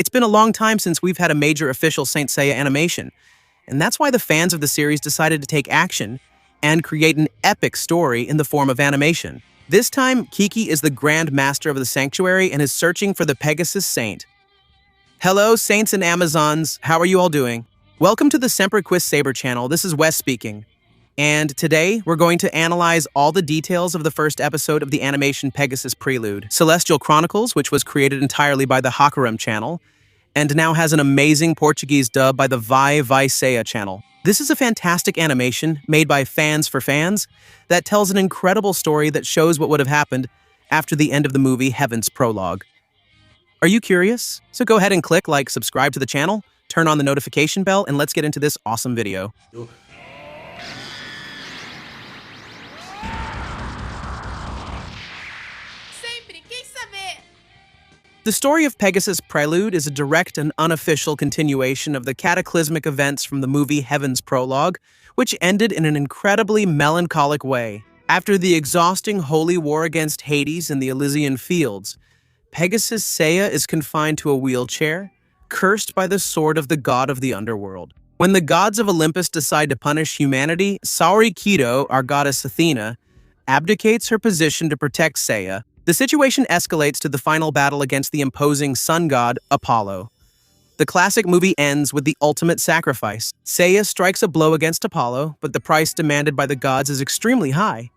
It's been a long time since we've had a major official Saint Seiya animation, and that's why the fans of the series decided to take action and create an epic story in the form of animation. This time, Kiki is the Grand Master of the Sanctuary and is searching for the Pegasus Saint. Hello, Saints and Amazons. How are you all doing? Welcome to the Semperquist Saber channel. This is Wes speaking. And today, we're going to analyze all the details of the first episode of the animation Pegasus Prelude, Celestial Chronicles, which was created entirely by the Hakuram channel, and now has an amazing Portuguese dub by the Vai Seiya channel. This is a fantastic animation made by fans for fans that tells an incredible story that shows what would have happened after the end of the movie Heaven's Prologue. Are you curious? So go ahead and click like, subscribe to the channel, turn on the notification bell, and let's get into this awesome video. The story of Pegasus Prelude is a direct and unofficial continuation of the cataclysmic events from the movie Heaven's Prologue, which ended in an incredibly melancholic way. After the exhausting holy war against Hades in the Elysian fields, Pegasus Seiya is confined to a wheelchair, cursed by the sword of the god of the underworld. When the gods of Olympus decide to punish humanity, Saori Kido, our goddess Athena, abdicates her position to protect Seiya. The situation escalates to the final battle against the imposing sun god, Apollo. The classic movie ends with the ultimate sacrifice. Seiya strikes a blow against Apollo, but the price demanded by the gods is extremely high.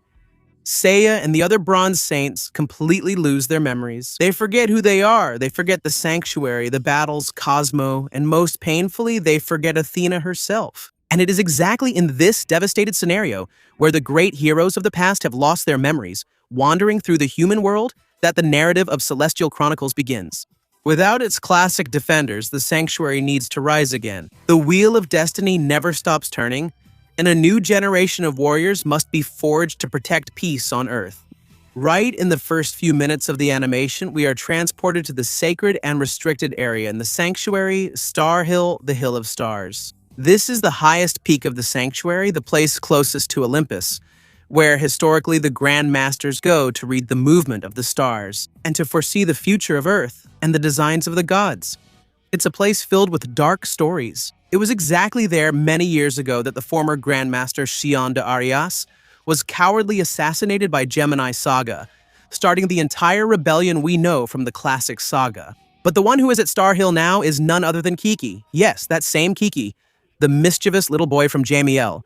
Seiya and the other bronze saints completely lose their memories. They forget who they are. They forget the sanctuary, the battles, Cosmo, and most painfully, they forget Athena herself. And it is exactly in this devastated scenario, where the great heroes of the past have lost their memories, wandering through the human world, that the narrative of Celestial Chronicles begins. Without its classic defenders, the sanctuary needs to rise again. The wheel of destiny never stops turning, and a new generation of warriors must be forged to protect peace on Earth. Right in the first few minutes of the animation, we are transported to the sacred and restricted area in the sanctuary, Star Hill, the Hill of Stars. This is the highest peak of the sanctuary, the place closest to Olympus, where historically the Grand Masters go to read the movement of the stars and to foresee the future of Earth and the designs of the gods. It's a place filled with dark stories. It was exactly there many years ago that the former Grandmaster Xion de Arias was cowardly assassinated by Gemini Saga, starting the entire rebellion we know from the classic saga. But the one who is at Star Hill now is none other than Kiki. Yes, that same Kiki, the mischievous little boy from Jamiel,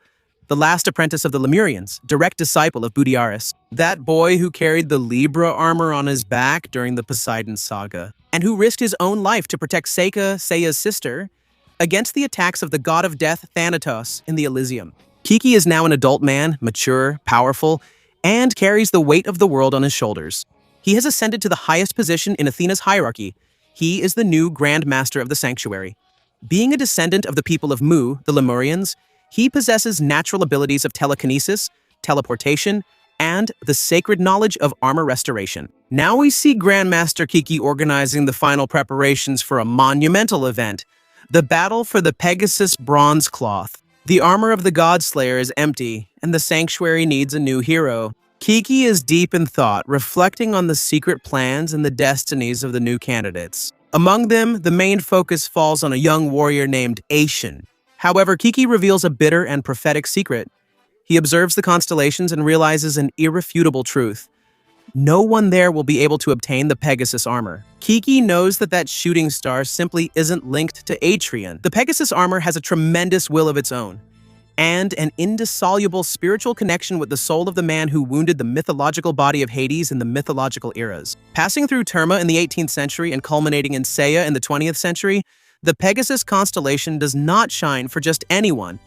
the last apprentice of the Lemurians, direct disciple of Budiaris. That boy who carried the Libra armor on his back during the Poseidon saga, and who risked his own life to protect Seiya's sister, against the attacks of the god of death Thanatos in the Elysium. Kiki is now an adult man, mature, powerful, and carries the weight of the world on his shoulders. He has ascended to the highest position in Athena's hierarchy. He is the new Grand Master of the Sanctuary. Being a descendant of the people of Mu, the Lemurians, he possesses natural abilities of telekinesis, teleportation, and the sacred knowledge of armor restoration. Now we see Grandmaster Kiki organizing the final preparations for a monumental event, the battle for the Pegasus bronze cloth. The armor of the God-Slayer is empty, and the sanctuary needs a new hero. Kiki is deep in thought, reflecting on the secret plans and the destinies of the new candidates. Among them, the main focus falls on a young warrior named Arion. However, Kiki reveals a bitter and prophetic secret. He observes the constellations and realizes an irrefutable truth. No one there will be able to obtain the Pegasus armor. Kiki knows that shooting star simply isn't linked to Atrion. The Pegasus armor has a tremendous will of its own, and an indissoluble spiritual connection with the soul of the man who wounded the mythological body of Hades in the mythological eras. Passing through Terma in the 18th century and culminating in Seiya in the 20th century, the Pegasus constellation does not shine for just anyone,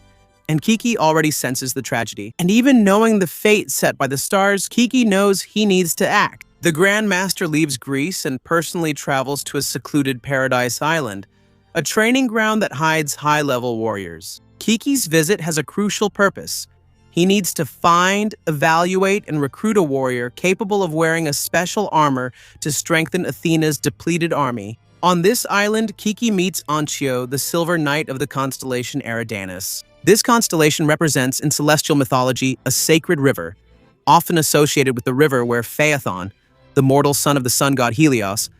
and Kiki already senses the tragedy. And even knowing the fate set by the stars, Kiki knows he needs to act. The Grand Master leaves Greece and personally travels to a secluded paradise island, a training ground that hides high-level warriors. Kiki's visit has a crucial purpose. He needs to find, evaluate, and recruit a warrior capable of wearing a special armor to strengthen Athena's depleted army. On this island, Kiki meets Anchio, the silver knight of the constellation Eridanus. This constellation represents, in celestial mythology, a sacred river, often associated with the river where Phaethon, the mortal son of the sun god Helios,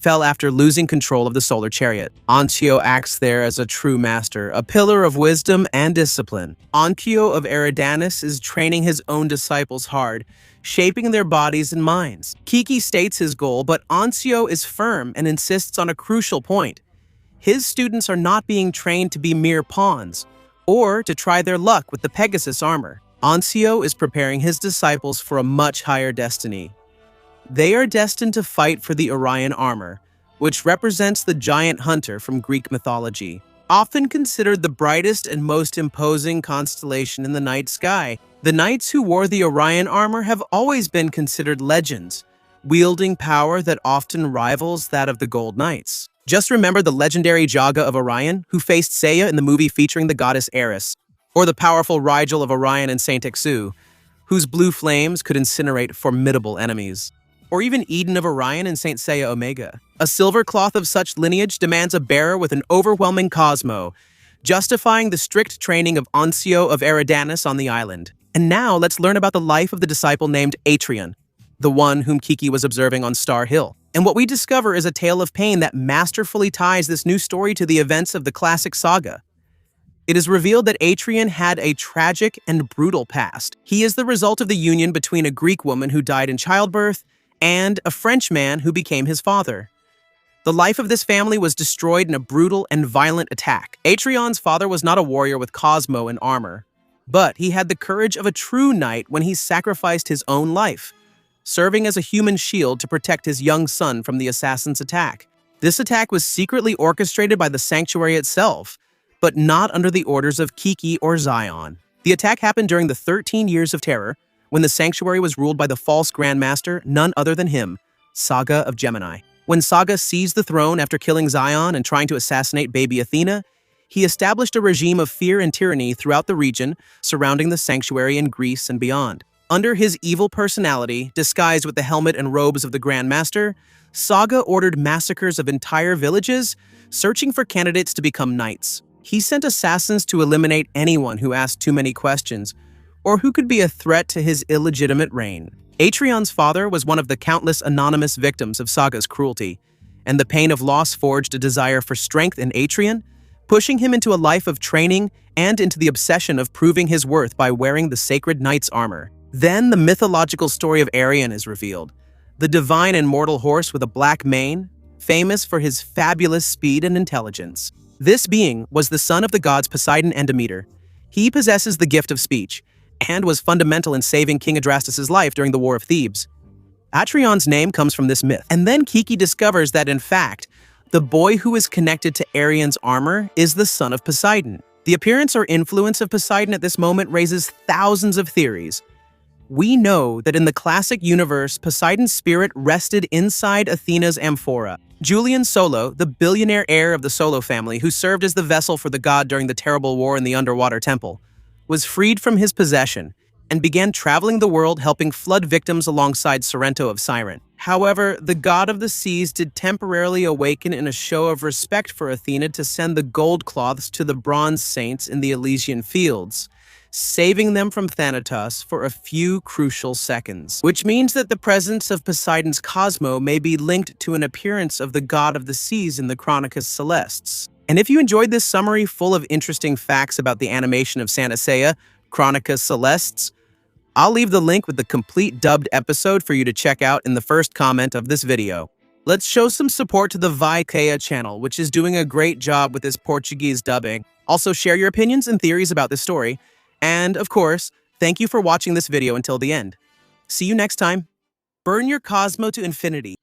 fell after losing control of the solar chariot. Anchio acts there as a true master, a pillar of wisdom and discipline. Anchio of Eridanus is training his own disciples hard, shaping their bodies and minds. Kiki states his goal, but Anchio is firm and insists on a crucial point. His students are not being trained to be mere pawns, or to try their luck with the Pegasus armor. Anchio is preparing his disciples for a much higher destiny. They are destined to fight for the Orion armor, which represents the giant hunter from Greek mythology. Often considered the brightest and most imposing constellation in the night sky, the knights who wore the Orion armor have always been considered legends, wielding power that often rivals that of the Gold Knights. Just remember the legendary Jaga of Orion, who faced Seiya in the movie featuring the goddess Eris, or the powerful Rigel of Orion in Saint Exu, whose blue flames could incinerate formidable enemies. Or even Eden of Orion in Saint Seiya Omega. A silver cloth of such lineage demands a bearer with an overwhelming cosmo, justifying the strict training of Anchio of Eridanus on the island. And now let's learn about the life of the disciple named Atrion, the one whom Kiki was observing on Star Hill. And what we discover is a tale of pain that masterfully ties this new story to the events of the classic saga. It is revealed that Atrion had a tragic and brutal past. He is the result of the union between a Greek woman who died in childbirth and a French man who became his father. The life of this family was destroyed in a brutal and violent attack. Atrion's father was not a warrior with Cosmo and armor, but he had the courage of a true knight when he sacrificed his own life, serving as a human shield to protect his young son from the assassin's attack. This attack was secretly orchestrated by the sanctuary itself, but not under the orders of Kiki or Zion. The attack happened during the 13 Years of Terror, when the sanctuary was ruled by the false Grandmaster, none other than him, Saga of Gemini. When Saga seized the throne after killing Zion and trying to assassinate baby Athena, he established a regime of fear and tyranny throughout the region surrounding the sanctuary in Greece and beyond. Under his evil personality, disguised with the helmet and robes of the Grandmaster, Saga ordered massacres of entire villages, searching for candidates to become knights. He sent assassins to eliminate anyone who asked too many questions, or who could be a threat to his illegitimate reign. Atrion's father was one of the countless anonymous victims of Saga's cruelty, and the pain of loss forged a desire for strength in Atrion, pushing him into a life of training and into the obsession of proving his worth by wearing the sacred knight's armor. Then the mythological story of Arion is revealed, the divine and mortal horse with a black mane, famous for his fabulous speed and intelligence. This being was the son of the gods Poseidon and Demeter. He possesses the gift of speech, and was fundamental in saving King Adrastus' life during the War of Thebes. Atrion's name comes from this myth. And then Kiki discovers that, in fact, the boy who is connected to Arion's armor is the son of Poseidon. The appearance or influence of Poseidon at this moment raises thousands of theories. We know that in the classic universe, Poseidon's spirit rested inside Athena's amphora. Julian Solo, the billionaire heir of the Solo family who served as the vessel for the god during the terrible war in the underwater temple, was freed from his possession and began traveling the world helping flood victims alongside Sorrento of Siren. However, the god of the seas did temporarily awaken in a show of respect for Athena to send the gold cloths to the bronze saints in the Elysian fields, saving them from Thanatos for a few crucial seconds, which means that the presence of Poseidon's Cosmo may be linked to an appearance of the god of the seas in the Chronicus Celestes. And if you enjoyed this summary full of interesting facts about the animation of Santa Seiya, Chronicus Celestes, I'll leave the link with the complete dubbed episode for you to check out in the first comment of this video. Let's show some support to the Vaikea channel, which is doing a great job with this Portuguese dubbing. Also, share your opinions and theories about this story. And, of course, thank you for watching this video until the end. See you next time. Burn your Cosmo to infinity.